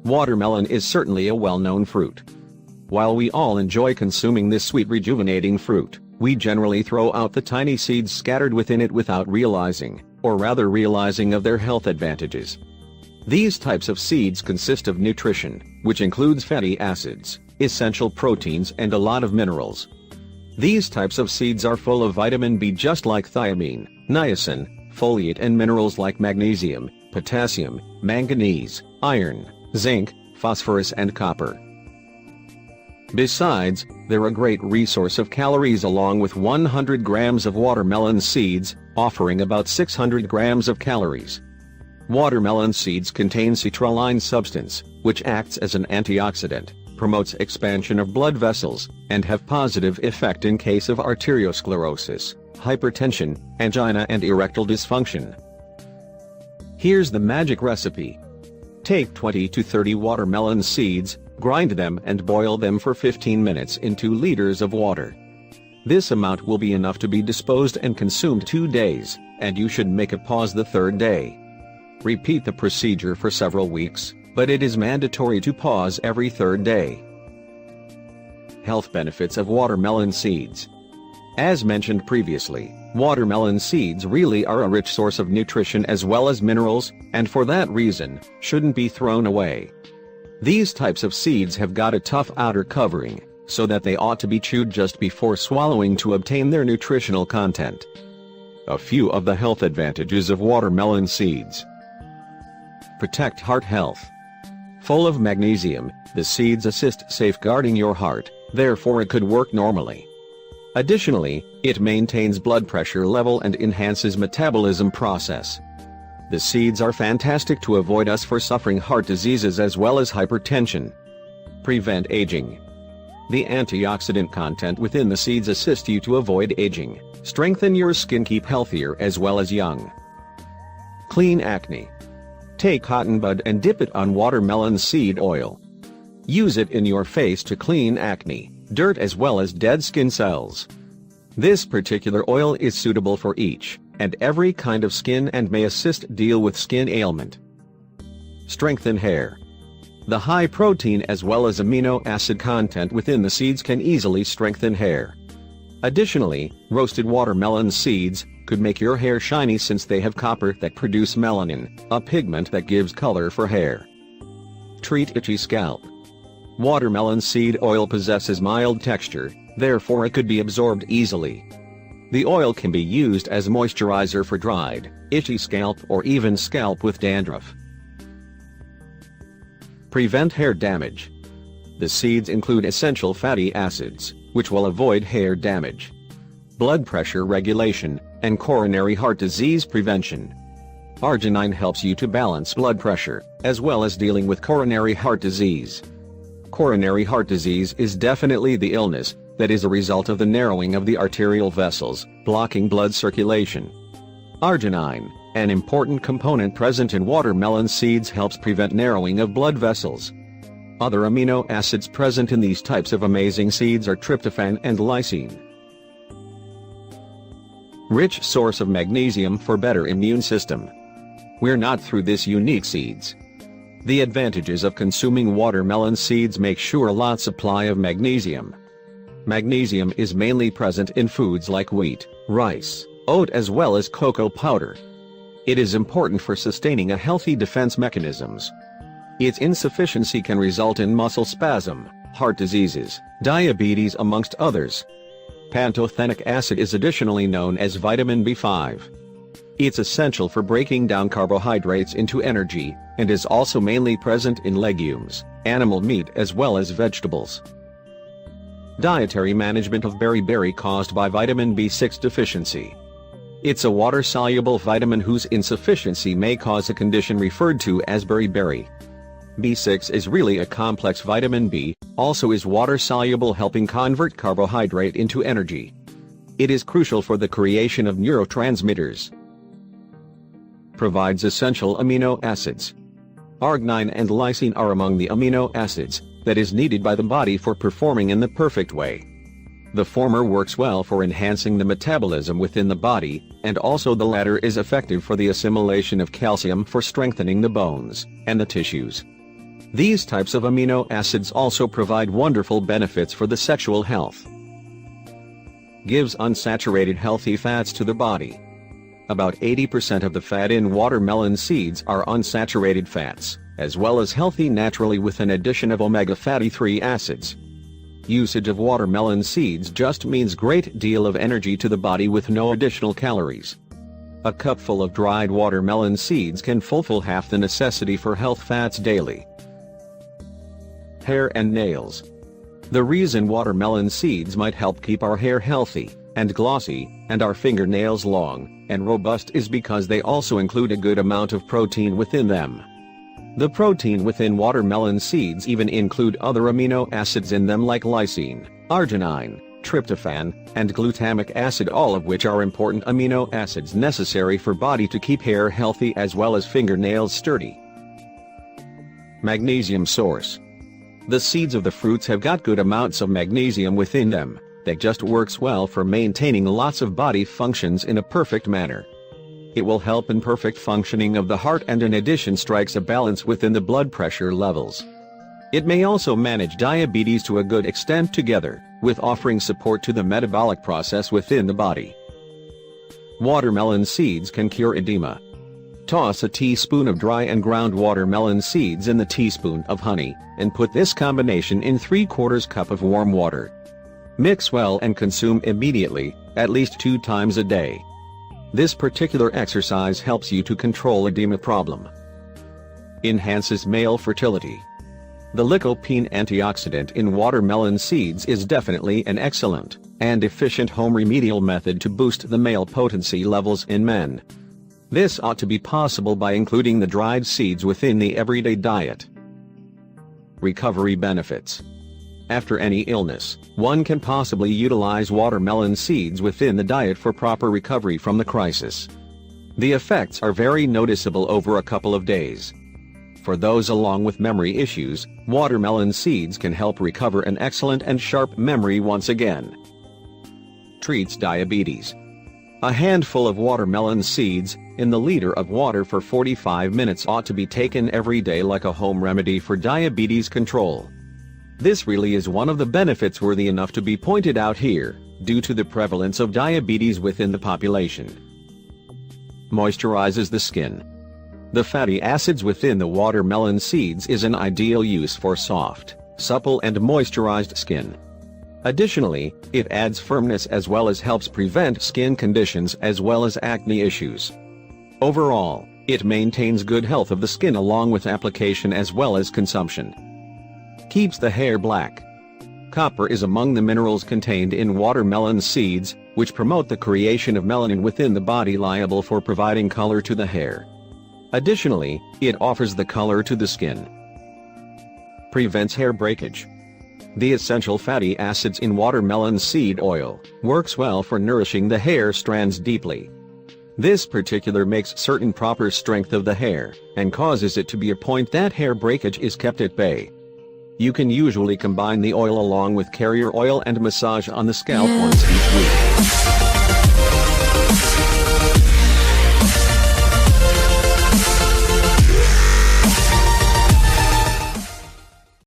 Watermelon is certainly a well-known fruit. While we all enjoy consuming this sweet rejuvenating fruit, we generally throw out the tiny seeds scattered within it without realizing, or rather realizing of their health advantages. These types of seeds consist of nutrition, which includes fatty acids, essential proteins and a lot of minerals. These types of seeds are full of vitamin B just like thiamine, niacin, folate and minerals like magnesium, potassium, manganese, iron, zinc, phosphorus and copper. Besides, they're a great resource of calories along with 100 grams of watermelon seeds, offering about 600 grams of calories. Watermelon seeds contain citrulline substance, which acts as an antioxidant, promotes expansion of blood vessels, and have positive effect in case of arteriosclerosis, hypertension, angina and erectile dysfunction. Here's the magic recipe. Take 20 to 30 watermelon seeds, grind them and boil them for 15 minutes in 2 liters of water. This amount will be enough to be disposed and consumed 2 days, and you should make a pause the 3rd day. Repeat the procedure for several weeks, but it is mandatory to pause every 3rd day. Health benefits of watermelon seeds. As mentioned previously, watermelon seeds really are a rich source of nutrition as well as minerals, and for that reason, shouldn't be thrown away. These types of seeds have got a tough outer covering, so that they ought to be chewed just before swallowing to obtain their nutritional content. A few of the health advantages of watermelon seeds. Protect heart health. Full of magnesium, the seeds assist safeguarding your heart, therefore it could work normally. Additionally, it maintains blood pressure level and enhances metabolism process. The seeds are fantastic to avoid us for suffering heart diseases as well as hypertension. Prevent aging. The antioxidant content within the seeds assist you to avoid aging, strengthen your skin, keep healthier as well as young. Clean acne. Take cotton bud and dip it on watermelon seed oil. Use it in your face to clean acne, dirt as well as dead skin cells. This particular oil is suitable for each and every kind of skin and may assist deal with skin ailment. Strengthen hair. The high protein as well as amino acid content within the seeds can easily strengthen hair. Additionally, roasted watermelon seeds could make your hair shiny since they have copper that produce melanin, a pigment that gives color for hair. Treat itchy scalp. Watermelon seed oil possesses mild texture, therefore it could be absorbed easily. The oil can be used as moisturizer for dried, itchy scalp or even scalp with dandruff. Prevent hair damage. The seeds include essential fatty acids, which will avoid hair damage. Blood pressure regulation, and coronary heart disease prevention. Arginine helps you to balance blood pressure, as well as dealing with coronary heart disease. Coronary heart disease is definitely the illness that is a result of the narrowing of the arterial vessels, blocking blood circulation. Arginine, an important component present in watermelon seeds, helps prevent narrowing of blood vessels. Other amino acids present in these types of amazing seeds are tryptophan and lysine. Rich source of magnesium for better immune system. We're not through this unique seeds. The advantages of consuming watermelon seeds make sure a lot supply of magnesium. Magnesium is mainly present in foods like wheat, rice, oat as well as cocoa powder. It is important for sustaining a healthy defense mechanisms. Its insufficiency can result in muscle spasm, heart diseases, diabetes amongst others. Pantothenic acid is additionally known as vitamin B5. It's essential for breaking down carbohydrates into energy, and is also mainly present in legumes, animal meat as well as vegetables. Dietary management of beriberi caused by vitamin B6 deficiency. It's a water-soluble vitamin whose insufficiency may cause a condition referred to as beriberi. B6 is really a complex vitamin B, also is water-soluble, helping convert carbohydrate into energy. It is crucial for the creation of neurotransmitters. Provides essential amino acids. Arginine and lysine are among the amino acids that is needed by the body for performing in the perfect way. The former works well for enhancing the metabolism within the body, and also the latter is effective for the assimilation of calcium for strengthening the bones and the tissues. These types of amino acids also provide wonderful benefits for the sexual health. Gives unsaturated healthy fats to the body. About 80% of the fat in watermelon seeds are unsaturated fats, as well as healthy naturally with an addition of omega fatty 3 acids. Usage of watermelon seeds just means great deal of energy to the body with no additional calories. A cupful of dried watermelon seeds can fulfill half the necessity for health fats daily. Hair and nails. The reason watermelon seeds might help keep our hair healthy and glossy, and our fingernails long and robust is because they also include a good amount of protein within them. The protein within watermelon seeds even include other amino acids in them like lysine, arginine, tryptophan, and glutamic acid, all of which are important amino acids necessary for body to keep hair healthy as well as fingernails sturdy. Magnesium source. The seeds of the fruits have got good amounts of magnesium within them, that just works well for maintaining lots of body functions in a perfect manner. It will help in perfect functioning of the heart and in addition strikes a balance within the blood pressure levels. It may also manage diabetes to a good extent together, with offering support to the metabolic process within the body. Watermelon seeds can cure edema. Toss a teaspoon of dry and ground watermelon seeds in the teaspoon of honey, and put this combination in 3/4 cup of warm water. Mix well and consume immediately, at least 2 times a day. This particular exercise helps you to control edema problem. Enhances male fertility. The lycopene antioxidant in watermelon seeds is definitely an excellent and efficient home remedial method to boost the male potency levels in men. This ought to be possible by including the dried seeds within the everyday diet. Recovery benefits. After any illness, one can possibly utilize watermelon seeds within the diet for proper recovery from the crisis. The effects are very noticeable over a couple of days. For those along with memory issues, watermelon seeds can help recover an excellent and sharp memory once again. Treats diabetes. A handful of watermelon seeds, in the liter of water for 45 minutes ought to be taken every day like a home remedy for diabetes control. This really is one of the benefits worthy enough to be pointed out here, due to the prevalence of diabetes within the population. Moisturizes the skin. The fatty acids within the watermelon seeds is an ideal use for soft, supple and moisturized skin. Additionally, it adds firmness as well as helps prevent skin conditions as well as acne issues. Overall, it maintains good health of the skin along with application as well as consumption. Keeps the hair black. Copper is among the minerals contained in watermelon seeds, which promote the creation of melanin within the body liable for providing color to the hair. Additionally, it offers the color to the skin. Prevents hair breakage. The essential fatty acids in watermelon seed oil works well for nourishing the hair strands deeply. This particular makes certain proper strength of the hair, and causes it to be a point that hair breakage is kept at bay. You can usually combine the oil along with carrier oil and massage on the scalp once each week.